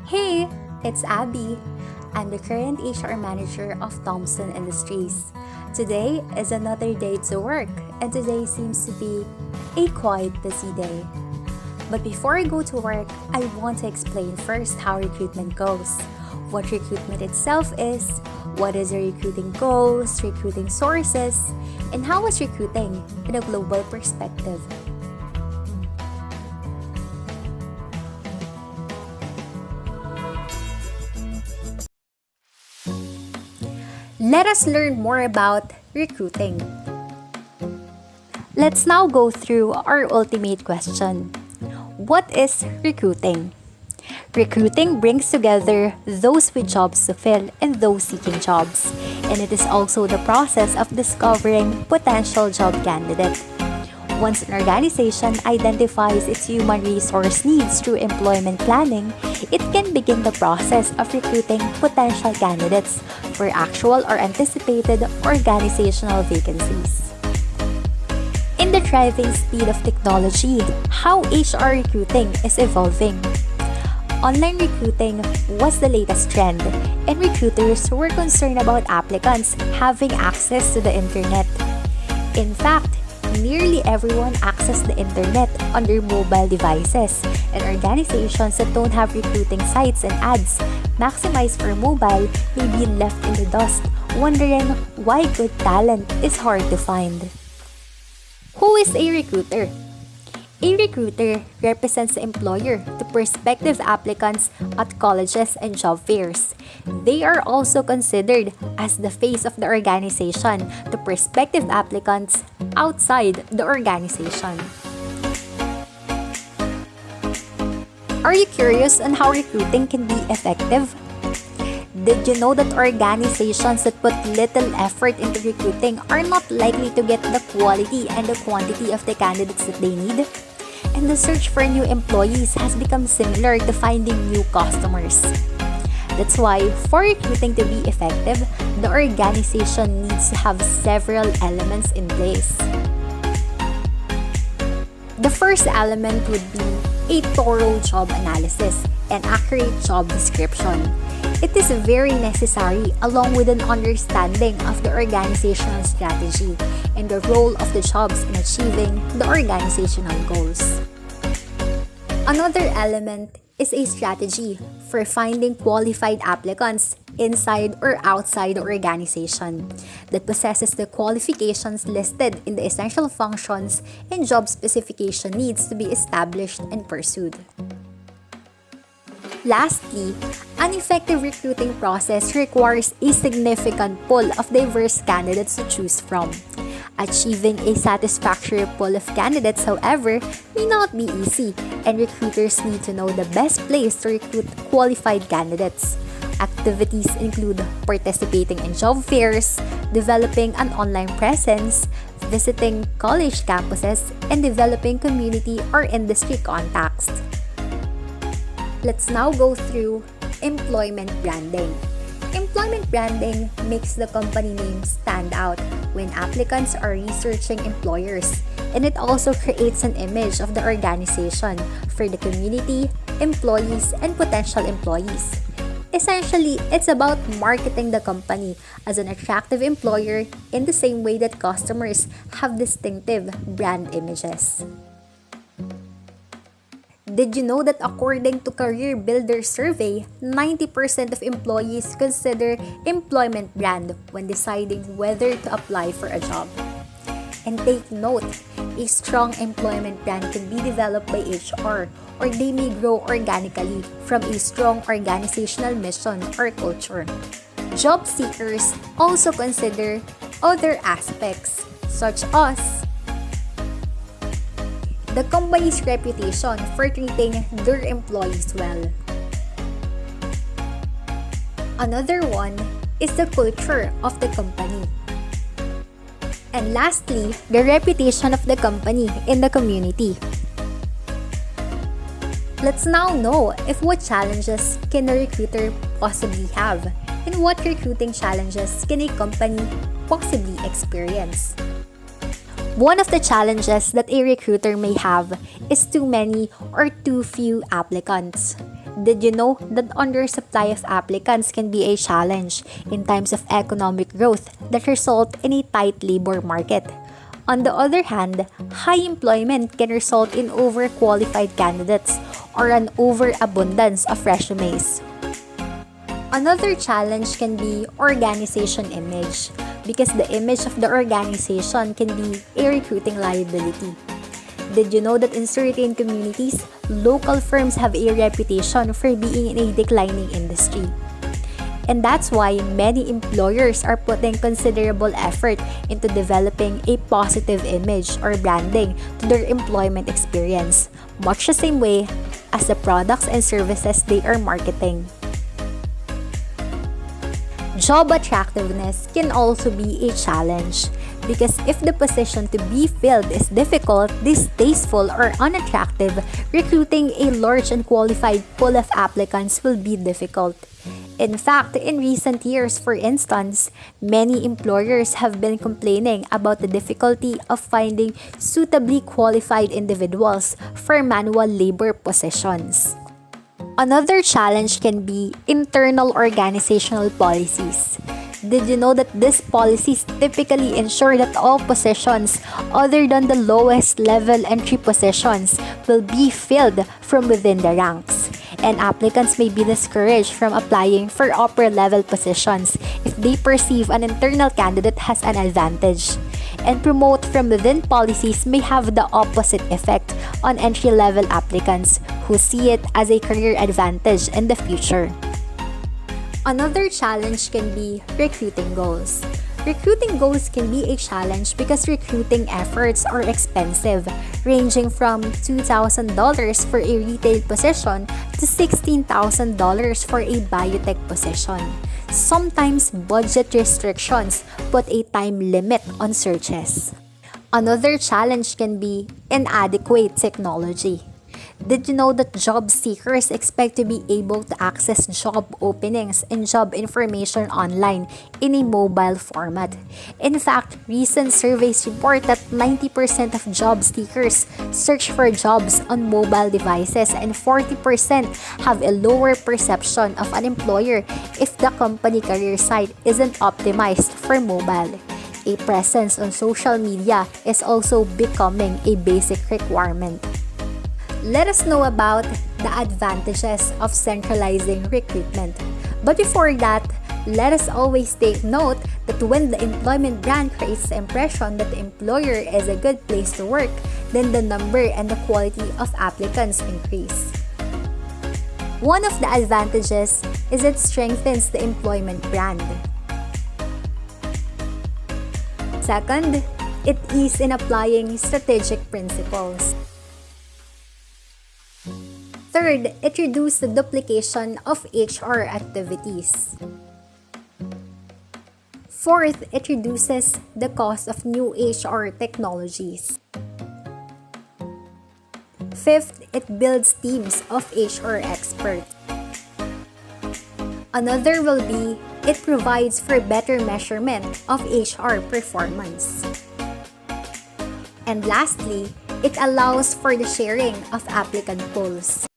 Hey, it's Abby. I'm the current HR manager of Thompson Industries. Today is another day to work, and today seems to be a quite busy day. But before I go to work, I want to explain first how recruitment goes, what recruitment itself is, what is the recruiting goals, recruiting sources, and how is recruiting in a global perspective. Let us learn more about recruiting. Let's now go through our ultimate question. What is recruiting? Recruiting brings together those with jobs to fill and those seeking jobs, and it is also the process of discovering potential job candidates. Once an organization identifies its human resource needs through employment planning, it can begin the process of recruiting potential candidates for actual or anticipated organizational vacancies. In the thriving speed of technology, how HR recruiting is evolving. Online recruiting was the latest trend, and recruiters were concerned about applicants having access to the internet. In fact, nearly everyone accesses the internet on their mobile devices, and organizations that don't have recruiting sites and ads maximized for mobile may be left in the dust, wondering why good talent is hard to find. Who is a recruiter? A recruiter represents the employer to prospective applicants at colleges and job fairs. They are also considered as the face of the organization to prospective applicants outside the organization. Are you curious on how recruiting can be effective? Did you know that organizations that put little effort into recruiting are not likely to get the quality and the quantity of the candidates that they need? And the search for new employees has become similar to finding new customers. That's why, for recruiting to be effective, the organization needs to have several elements in place. The first element would be a thorough job analysis and accurate job description. It is very necessary along with an understanding of the organizational strategy and the role of the jobs in achieving the organizational goals. Another element is a strategy for finding qualified applicants inside or outside the organization that possesses the qualifications listed in the essential functions and job specification needs to be established and pursued. Lastly, an effective recruiting process requires a significant pool of diverse candidates to choose from. Achieving a satisfactory pool of candidates, however, may not be easy, and recruiters need to know the best place to recruit qualified candidates. Activities include participating in job fairs, developing an online presence, visiting college campuses, and developing community or industry contacts. Let's now go through employment branding. Employment branding makes the company name stand out when applicants are researching employers, and it also creates an image of the organization for the community, employees, and potential employees. Essentially, it's about marketing the company as an attractive employer in the same way that customers have distinctive brand images. Did you know that according to Career Builder survey, 90% of employees consider employment brand when deciding whether to apply for a job? And take note, a strong employment brand can be developed by HR, or they may grow organically from a strong organizational mission or culture. Job seekers also consider other aspects such as the company's reputation for treating their employees well. Another one is the culture of the company. And lastly, the reputation of the company in the community. Let's now know what challenges can a recruiter possibly have, and what recruiting challenges can a company possibly experience. One of the challenges that a recruiter may have is too many or too few applicants. Did you know that undersupply of applicants can be a challenge in times of economic growth that result in a tight labor market? On the other hand, high employment can result in overqualified candidates or an overabundance of resumes. Another challenge can be organization image, because the image of the organization can be a recruiting liability. Did you know that in certain communities, local firms have a reputation for being in a declining industry? And that's why many employers are putting considerable effort into developing a positive image or branding to their employment experience, much the same way as the products and services they are marketing. Job attractiveness can also be a challenge, because if the position to be filled is difficult, distasteful, or unattractive, recruiting a large and qualified pool of applicants will be difficult. In fact, in recent years, for instance, many employers have been complaining about the difficulty of finding suitably qualified individuals for manual labor positions. Another challenge can be internal organizational policies. Did you know that these policies typically ensure that all positions other than the lowest level entry positions will be filled from within the ranks? And applicants may be discouraged from applying for upper level positions if they perceive an internal candidate has an advantage. And promote from within policies may have the opposite effect on entry-level applicants who see it as a career advantage in the future. Another challenge can be recruiting goals. Recruiting goals can be a challenge because recruiting efforts are expensive, ranging from $2,000 for a retail position to $16,000 for a biotech position. Sometimes budget restrictions put a time limit on searches. Another challenge can be inadequate technology. Did you know that job seekers expect to be able to access job openings and job information online in a mobile format? In fact, recent surveys report that 90% of job seekers search for jobs on mobile devices, and 40% have a lower perception of an employer if the company career site isn't optimized for mobile. A presence on social media is also becoming a basic requirement. Let us know about the advantages of centralizing recruitment. But before that, let us always take note that when the employment brand creates the impression that the employer is a good place to work, then the number and the quality of applicants increase. One of the advantages is it strengthens the employment brand. Second, it eases in applying strategic principles. Third, it reduces the duplication of HR activities. Fourth, it reduces the cost of new HR technologies. Fifth, it builds teams of HR experts. Another will be, it provides for better measurement of HR performance. And lastly, it allows for the sharing of applicant pools.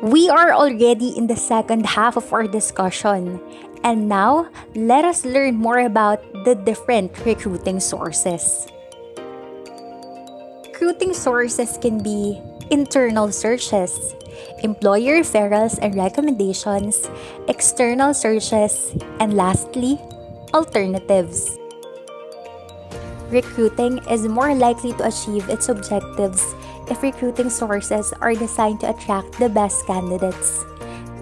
We are already in the second half of our discussion, and now let us learn more about the different recruiting sources. Recruiting sources can be internal searches, employer referrals and recommendations, external searches, and lastly, alternatives. Recruiting is more likely to achieve its objectives if recruiting sources are designed to attract the best candidates.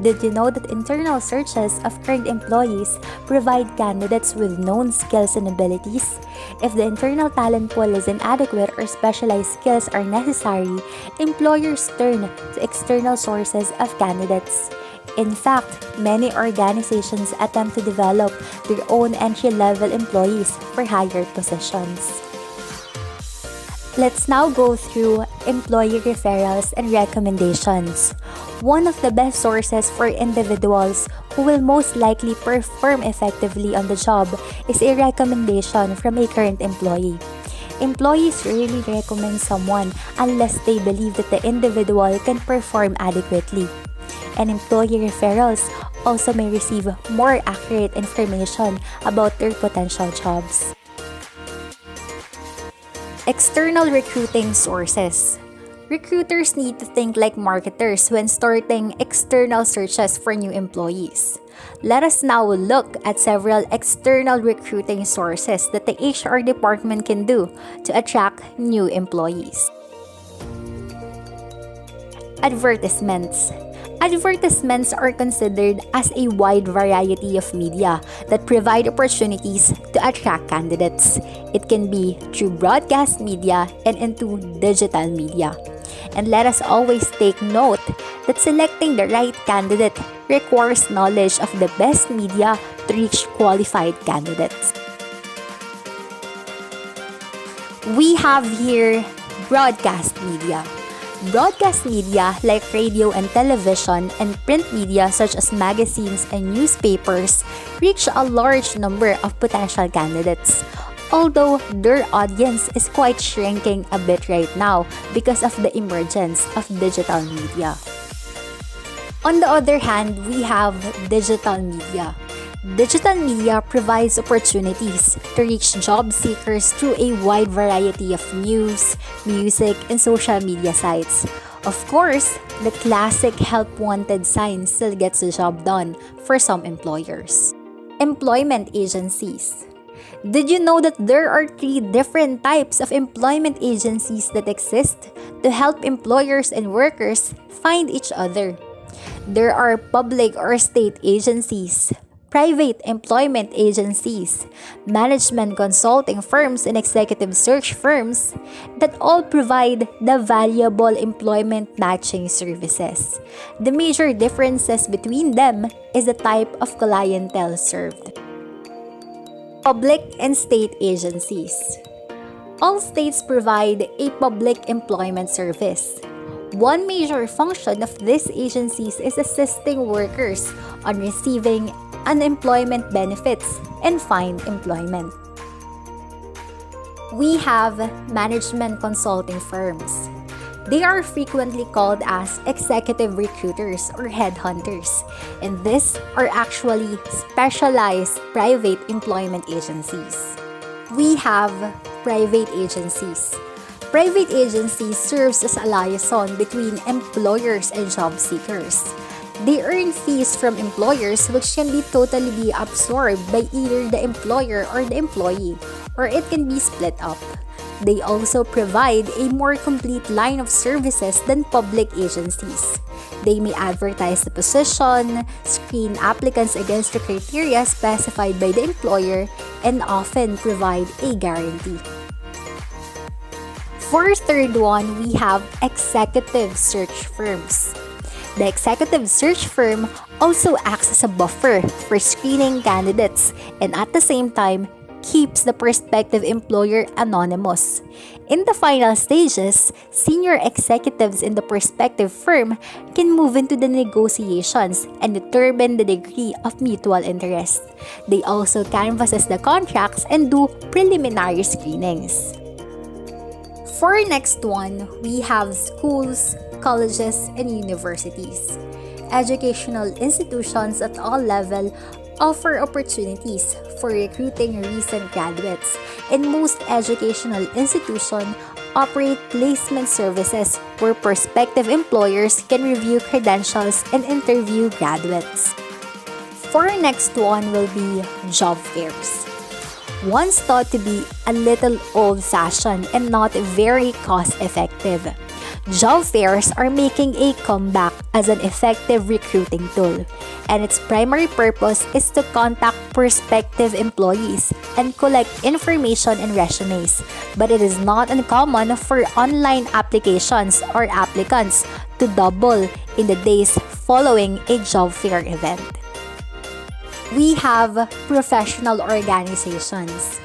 Did you know that internal searches of current employees provide candidates with known skills and abilities? If the internal talent pool is inadequate or specialized skills are necessary, employers turn to external sources of candidates. In fact, many organizations attempt to develop their own entry-level employees for higher positions. Let's now go through employee referrals and recommendations. One of the best sources for individuals who will most likely perform effectively on the job is a recommendation from a current employee. Employees rarely recommend someone unless they believe that the individual can perform adequately. And employee referrals also may receive more accurate information about their potential jobs. External recruiting sources. Recruiters need to think like marketers when starting external searches for new employees. Let us now look at several external recruiting sources that the HR department can do to attract new employees. Advertisements. Advertisements are considered as a wide variety of media that provide opportunities to attract candidates. It can be through broadcast media and into digital media. And let us always take note that selecting the right candidate requires knowledge of the best media to reach qualified candidates. We have here broadcast media. Broadcast media like radio and television and print media such as magazines and newspapers reach a large number of potential candidates, although their audience is quite shrinking a bit right now because of the emergence of digital media. On the other hand, we have digital media. Digital media provides opportunities to reach job seekers through a wide variety of news, music, and social media sites. Of course, the classic help wanted sign still gets the job done for some employers. Employment agencies. Did you know that there are 3 different types of employment agencies that exist to help employers and workers find each other? There are public or state agencies, private employment agencies, management consulting firms, and executive search firms that all provide the valuable employment matching services. The major differences between them is the type of clientele served. Public and state agencies. All states provide a public employment service. One major function of these agencies is assisting workers on receiving unemployment benefits and find employment. We have management consulting firms. They are frequently called as executive recruiters or headhunters, and these are actually specialized private employment agencies. We have private agencies. Private agencies serves as a liaison between employers and job seekers. They earn fees from employers which can be totally absorbed by either the employer or the employee, or it can be split up. They also provide a more complete line of services than public agencies. They may advertise the position, screen applicants against the criteria specified by the employer, and often provide a guarantee. For third one, we have executive search firms. The executive search firm also acts as a buffer for screening candidates and at the same time keeps the prospective employer anonymous. In the final stages, senior executives in the prospective firm can move into the negotiations and determine the degree of mutual interest. They also canvasses the contracts and do preliminary screenings. For our next one, we have schools, colleges, and universities. Educational institutions at all levels offer opportunities for recruiting recent graduates, and most educational institutions operate placement services where prospective employers can review credentials and interview graduates. For our next one will be job fairs. Once thought to be a little old-fashioned and not very cost-effective, job fairs are making a comeback as an effective recruiting tool, and its primary purpose is to contact prospective employees and collect information and resumes. But it is not uncommon for online applications or applicants to double in the days following a job fair event. We have professional organizations.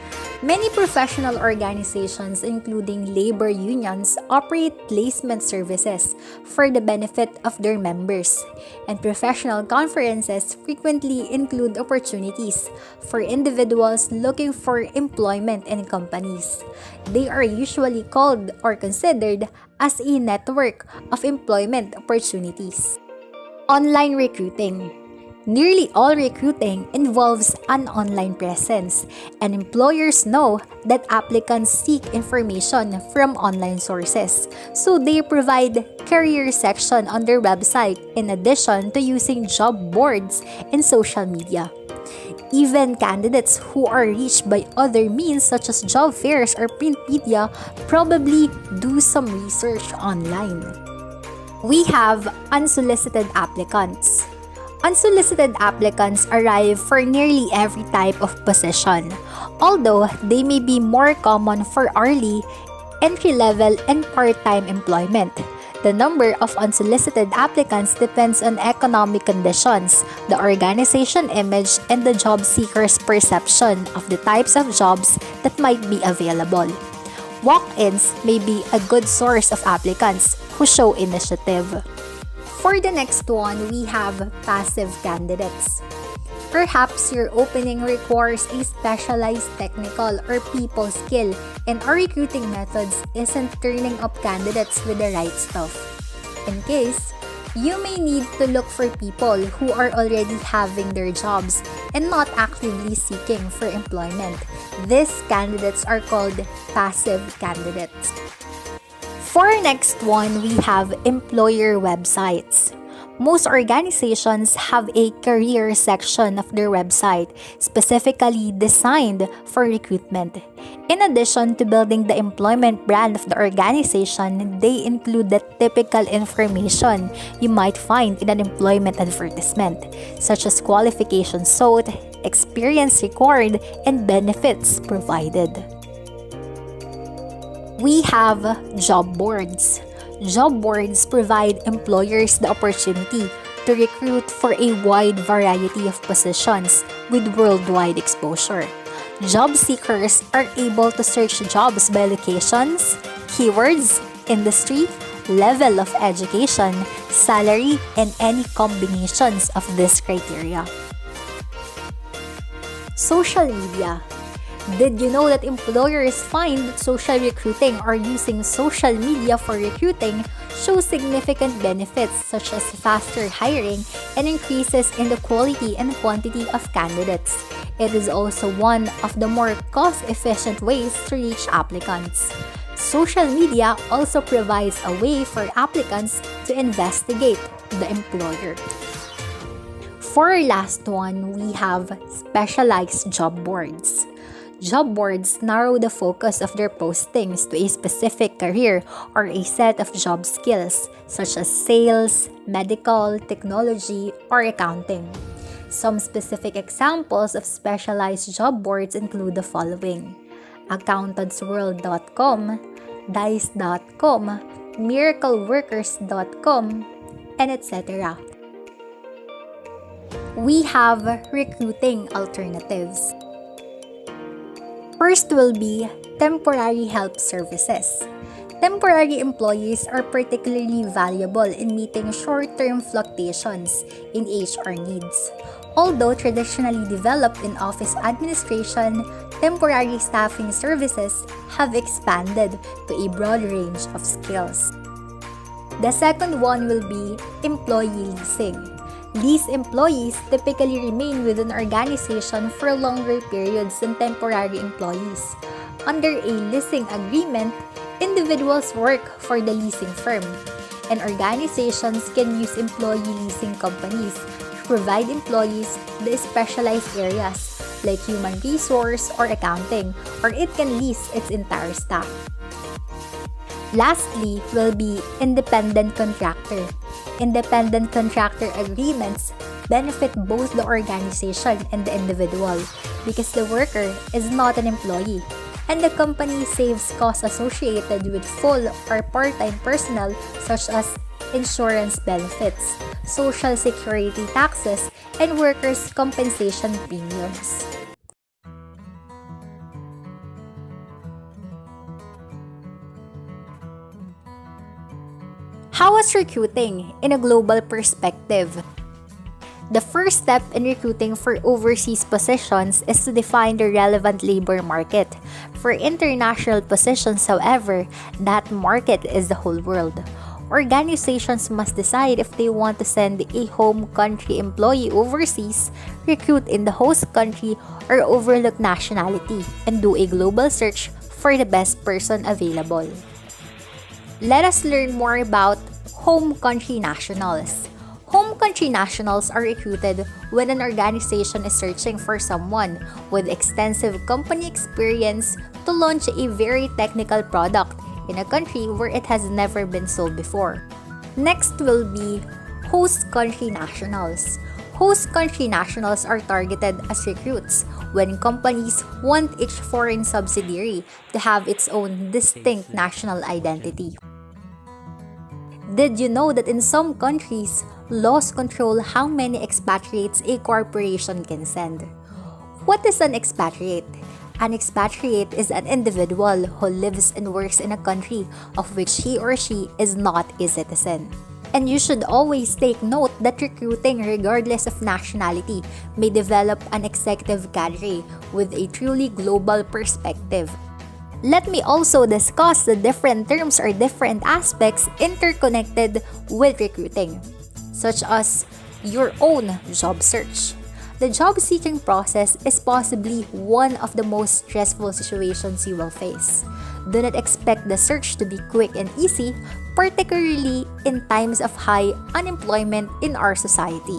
Many professional organizations, including labor unions, operate placement services for the benefit of their members, and professional conferences frequently include opportunities for individuals looking for employment in companies. They are usually called or considered as a network of employment opportunities. Online recruiting. Nearly all recruiting involves an online presence, and employers know that applicants seek information from online sources, so they provide career section on their website in addition to using job boards and social media. Even candidates who are reached by other means such as job fairs or print media probably do some research online. We have unsolicited applicants. Unsolicited applicants arrive for nearly every type of position, although they may be more common for hourly, entry-level, and part-time employment. The number of unsolicited applicants depends on economic conditions, the organization image, and the job seeker's perception of the types of jobs that might be available. Walk-ins may be a good source of applicants who show initiative. For the next one, we have passive candidates. Perhaps your opening requires a specialized technical or people skill, and our recruiting methods isn't turning up candidates with the right stuff. In case, you may need to look for people who are already having their jobs and not actively seeking for employment. These candidates are called passive candidates. For our next one, we have employer websites. Most organizations have a career section of their website specifically designed for recruitment. In addition to building the employment brand of the organization, they include the typical information you might find in an employment advertisement, such as qualifications sought, experience required, and benefits provided. We have job boards. Job boards provide employers the opportunity to recruit for a wide variety of positions with worldwide exposure. Job seekers are able to search jobs by locations, keywords, industry, level of education, salary, and any combinations of these criteria. Social media. Did you know that employers find that social recruiting or using social media for recruiting shows significant benefits such as faster hiring and increases in the quality and quantity of candidates? It is also one of the more cost-efficient ways to reach applicants. Social media also provides a way for applicants to investigate the employer. For our last one, we have specialized job boards. Job boards narrow the focus of their postings to a specific career or a set of job skills such as sales, medical, technology, or accounting. Some specific examples of specialized job boards include the following: accountantsworld.com, dice.com, miracleworkers.com, and etc. We have recruiting alternatives. First will be temporary help services. Temporary employees are particularly valuable in meeting short-term fluctuations in HR needs. Although traditionally developed in office administration, temporary staffing services have expanded to a broad range of skills. The second one will be employee leasing. Lease employees typically remain with an organization for longer periods than temporary employees. Under a leasing agreement, individuals work for the leasing firm, and organizations can use employee leasing companies to provide employees the specialized areas like human resource or accounting, or it can lease its entire staff. Lastly will be independent contractor. Independent contractor agreements benefit both the organization and the individual because the worker is not an employee, and the company saves costs associated with full or part-time personnel such as insurance benefits, social security taxes, and workers' compensation premiums. How is recruiting in a global perspective? The first step in recruiting for overseas positions is to define the relevant labor market. For international positions, however, that market is the whole world. Organizations must decide if they want to send a home country employee overseas, recruit in the host country, or overlook nationality and do a global search for the best person available. Let us learn more about home country nationals. Home country nationals are recruited when an organization is searching for someone with extensive company experience to launch a very technical product in a country where it has never been sold before. Next will be host country nationals. Host country nationals are targeted as recruits when companies want each foreign subsidiary to have its own distinct national identity. Did you know that in some countries, laws control how many expatriates a corporation can send? What is an expatriate? An expatriate is an individual who lives and works in a country of which he or she is not a citizen. And you should always take note that recruiting, regardless of nationality, may develop an executive cadre with a truly global perspective. Let me also discuss the different terms or different aspects interconnected with recruiting, such as your own job search. The job seeking process is possibly one of the most stressful situations you will face. Do not expect the search to be quick and easy, particularly in times of high unemployment in our society.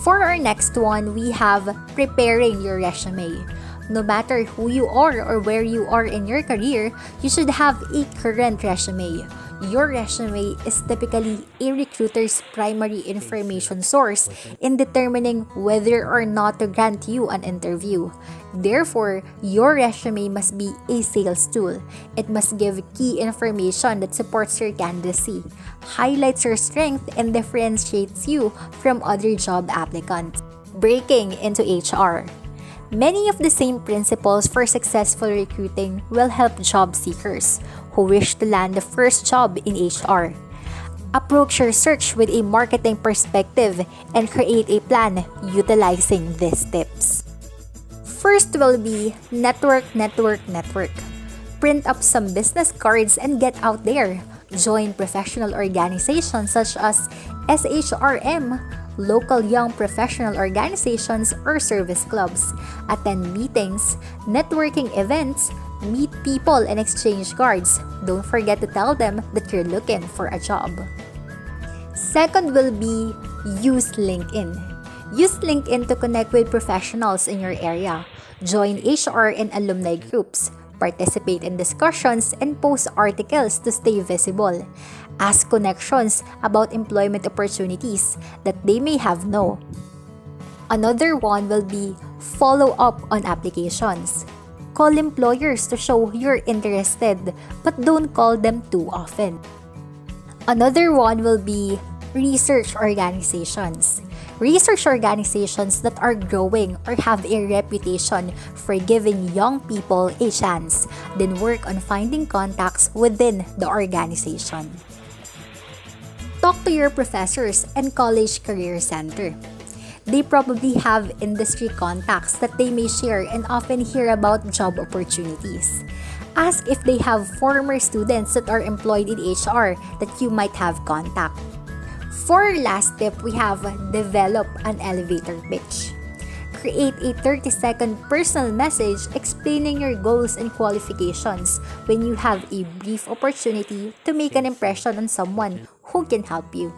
For our next one, we have preparing your resume. No matter who you are or where you are in your career, you should have a current resume. Your resume is typically a recruiter's primary information source in determining whether or not to grant you an interview. Therefore, your resume must be a sales tool. It must give key information that supports your candidacy, highlights your strength, and differentiates you from other job applicants. Breaking into HR. Many of the same principles for successful recruiting will help job seekers who wish to land the first job in HR. Approach your search with a marketing perspective and create a plan utilizing these tips. First will be network. Print up some business cards and get out there. Join professional organizations such as SHRM, local young professional organizations or service clubs. Attend meetings, networking events, meet people and exchange cards. Don't forget to tell them that you're looking for a job. Second will be use LinkedIn. Use LinkedIn to connect with professionals in your area. Join HR and alumni groups. Participate in discussions and post articles to stay visible. Ask connections about employment opportunities that they may have no. Another one will be follow up on applications. Call employers to show you're interested, but don't call them too often. Another one will be research organizations. Research organizations that are growing or have a reputation for giving young people a chance, then work on finding contacts within the organization. Talk to your professors and college career center. They probably have industry contacts that they may share and often hear about job opportunities. Ask if they have former students that are employed in HR that you might have contact. For our last tip, we have develop an elevator pitch. Create a 30-second personal message explaining your goals and qualifications when you have a brief opportunity to make an impression on someone who can help you.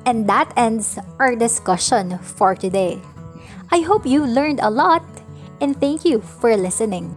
And that ends our discussion for today. I hope you learned a lot and thank you for listening.